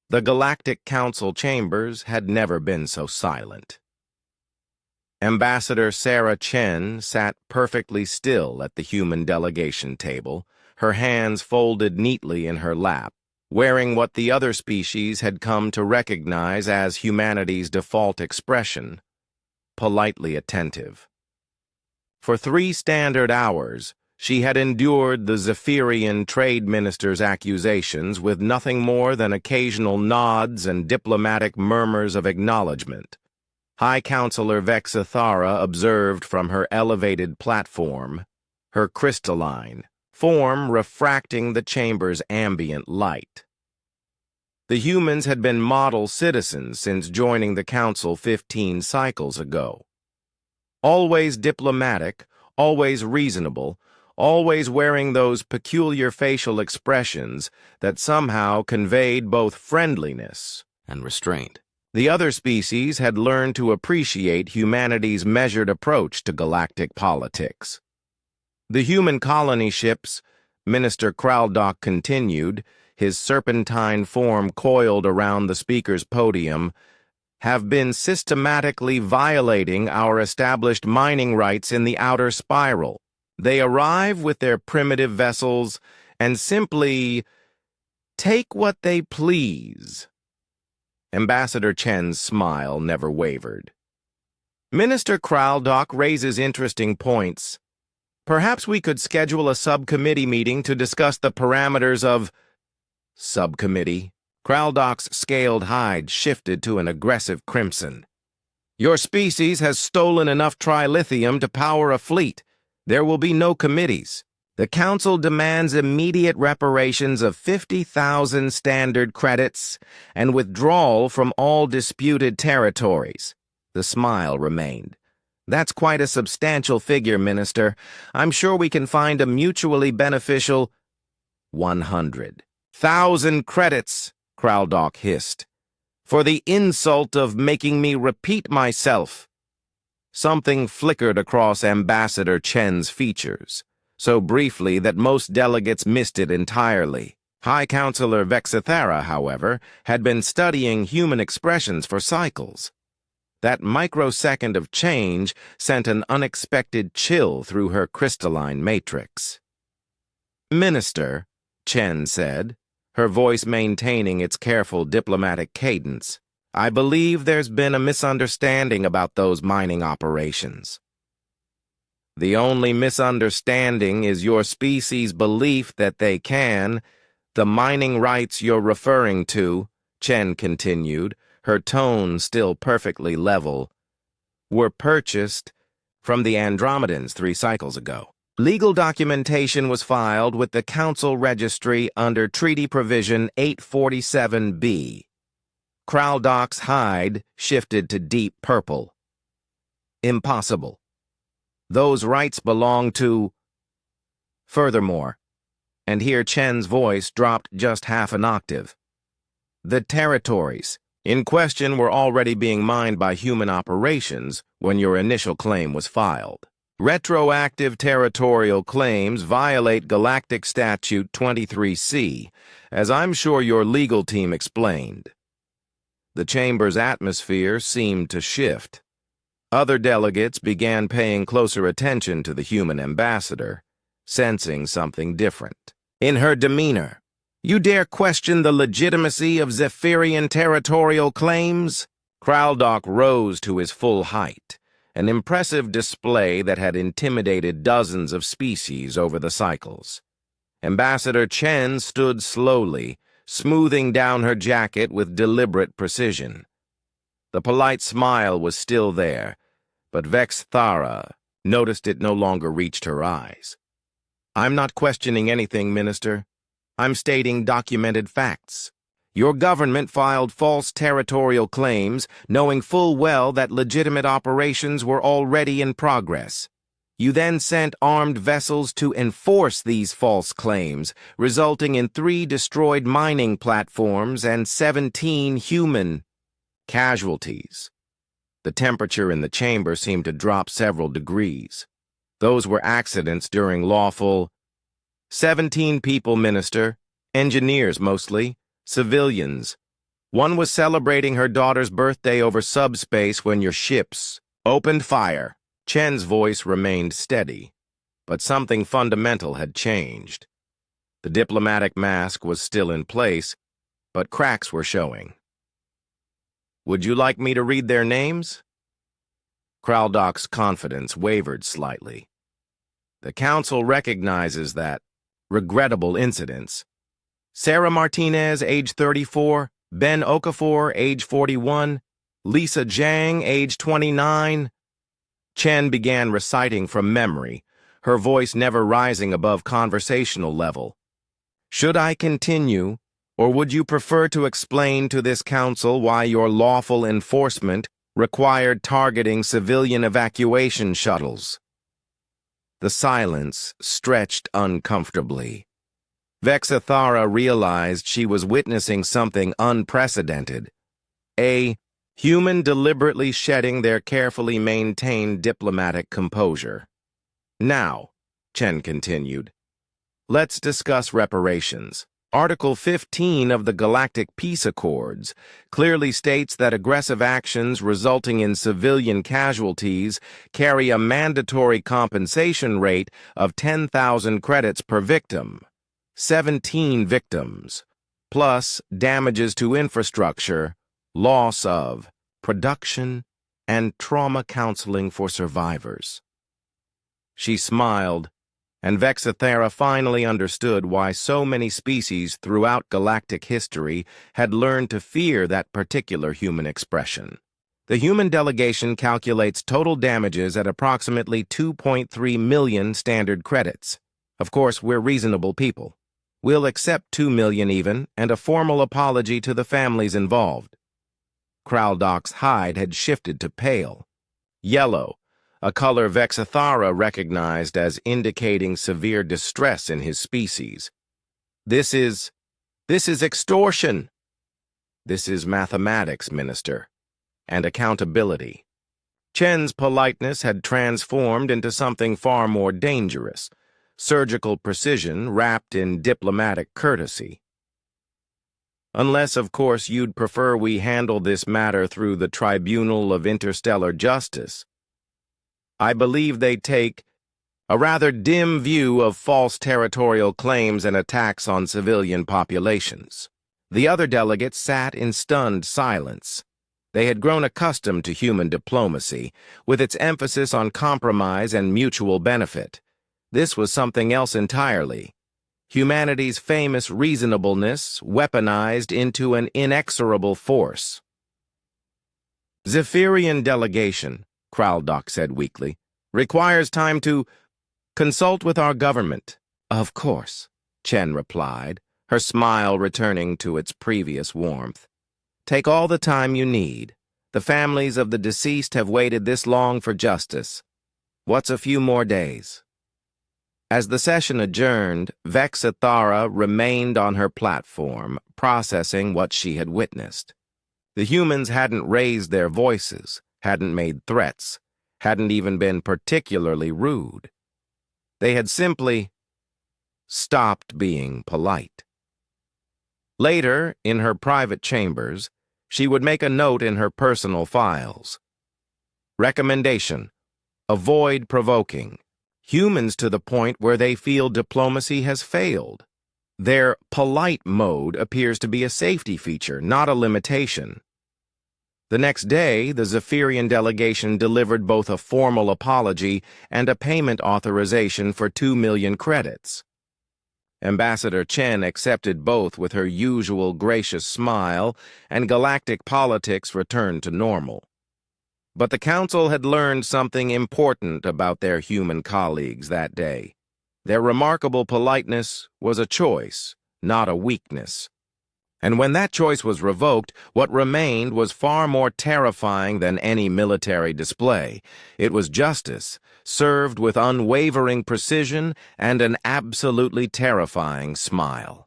The Galactic Council chambers had never been so silent. Ambassador Sarah Chen sat perfectly still at the human delegation table, her hands folded neatly in her lap, wearing what the other species had come to recognize as humanity's default expression, politely attentive. For 3 standard hours, she had endured the Zephyrian trade minister's accusations with nothing more than occasional nods and diplomatic murmurs of acknowledgement. High Counselor Vexithara observed from her elevated platform, her crystalline form refracting the chamber's ambient light. The humans had been model citizens since joining the council 15 cycles ago. Always diplomatic, always reasonable, always wearing those peculiar facial expressions that somehow conveyed both friendliness and restraint. The other species had learned to appreciate humanity's measured approach to galactic politics. The human colony ships, Minister Kraldock continued, his serpentine form coiled around the speaker's podium, have been systematically violating our established mining rights in the outer spiral. They arrive with their primitive vessels and simply take what they please. Ambassador Chen's smile never wavered. Minister Kraldock raises interesting points. Perhaps we could schedule a subcommittee meeting to discuss the parameters of subcommittee. Kraldock's scaled hide shifted to an aggressive crimson. Your species has stolen enough trilithium to power a fleet. There will be no committees. The Council demands immediate reparations of 50,000 standard credits and withdrawal from all disputed territories. The smile remained. That's quite a substantial figure, Minister. I'm sure we can find a mutually beneficial 100,000 credits, Kraldock hissed, for the insult of making me repeat myself. Something flickered across Ambassador Chen's features, so briefly that most delegates missed it entirely. High Counselor Vexithara, however, had been studying human expressions for cycles. That microsecond of change sent an unexpected chill through her crystalline matrix. Minister, Chen said, her voice maintaining its careful diplomatic cadence, I believe there's been a misunderstanding about those mining operations. The only misunderstanding is your species' belief that they can. The mining rights you're referring to, Chen continued, her tone still perfectly level, were purchased from the Andromedans 3 cycles ago. Legal documentation was filed with the Council Registry under Treaty Provision 847B. Kraldock's hide shifted to deep purple. Impossible. Those rights belong to... Furthermore, and here Chen's voice dropped just half an octave, the territories in question were already being mined by human operations when your initial claim was filed. Retroactive territorial claims violate Galactic Statute 23C, as I'm sure your legal team explained. The chamber's atmosphere seemed to shift. Other delegates began paying closer attention to the human ambassador, sensing something different. In her demeanor, you dare question the legitimacy of Zephyrian territorial claims? Kraldock rose to his full height, an impressive display that had intimidated dozens of species over the cycles. Ambassador Chen stood slowly, smoothing down her jacket with deliberate precision. The polite smile was still there, but Vexithara noticed it no longer reached her eyes. I'm not questioning anything, Minister. I'm stating documented facts. Your government filed false territorial claims, knowing full well that legitimate operations were already in progress. You then sent armed vessels to enforce these false claims, resulting in 3 destroyed mining platforms and 17 human casualties. The temperature in the chamber seemed to drop several degrees. Those were accidents during lawful... 17 people, Minister. Engineers, mostly. Civilians. One was celebrating her daughter's birthday over subspace when your ships opened fire. Chen's voice remained steady, but something fundamental had changed. The diplomatic mask was still in place, but cracks were showing. Would you like me to read their names? Kraldok's confidence wavered slightly. The Council recognizes that regrettable incidents. Sarah Martinez, age 34, Ben Okafor, age 41, Lisa Zhang, age 29. Chen began reciting from memory, her voice never rising above conversational level. Should I continue, or would you prefer to explain to this council why your lawful enforcement required targeting civilian evacuation shuttles? The silence stretched uncomfortably. Vexathara realized she was witnessing something unprecedented. A human deliberately shedding their carefully maintained diplomatic composure. Now, Chen continued, let's discuss reparations. Article 15 of the Galactic Peace Accords clearly states that aggressive actions resulting in civilian casualties carry a mandatory compensation rate of 10,000 credits per victim. 17 victims, plus damages to infrastructure, loss of production, and trauma counseling for survivors. She smiled, and Vexathera finally understood why so many species throughout galactic history had learned to fear that particular human expression. The human delegation calculates total damages at approximately 2.3 million standard credits. Of course, we're reasonable people. We'll accept 2 million even, and a formal apology to the families involved. Kraldok's hide had shifted to pale. Yellow, a color Vexathara recognized as indicating severe distress in his species. This is extortion. This is mathematics, Minister, and accountability. Chen's politeness had transformed into something far more dangerous, surgical precision wrapped in diplomatic courtesy. Unless, of course, you'd prefer we handle this matter through the Tribunal of Interstellar Justice. I believe they take a rather dim view of false territorial claims and attacks on civilian populations. The other delegates sat in stunned silence. They had grown accustomed to human diplomacy, with its emphasis on compromise and mutual benefit. This was something else entirely. Humanity's famous reasonableness weaponized into an inexorable force. Zephyrian delegation, Kraldok said weakly, requires time to consult with our government. Of course, Chen replied, her smile returning to its previous warmth. Take all the time you need. The families of the deceased have waited this long for justice. What's a few more days? As the session adjourned, Vexathara remained on her platform, processing what she had witnessed. The humans hadn't raised their voices, hadn't made threats, hadn't even been particularly rude. They had simply stopped being polite. Later, in her private chambers, she would make a note in her personal files. Recommendation: avoid provoking. Humans to the point where they feel diplomacy has failed. Their polite mode appears to be a safety feature, not a limitation. The next day, the Zephyrian delegation delivered both a formal apology and a payment authorization for 2 million credits. Ambassador Chen accepted both with her usual gracious smile, and galactic politics returned to normal. But the Council had learned something important about their human colleagues that day. Their remarkable politeness was a choice, not a weakness. And when that choice was revoked, what remained was far more terrifying than any military display. It was justice, served with unwavering precision and an absolutely terrifying smile.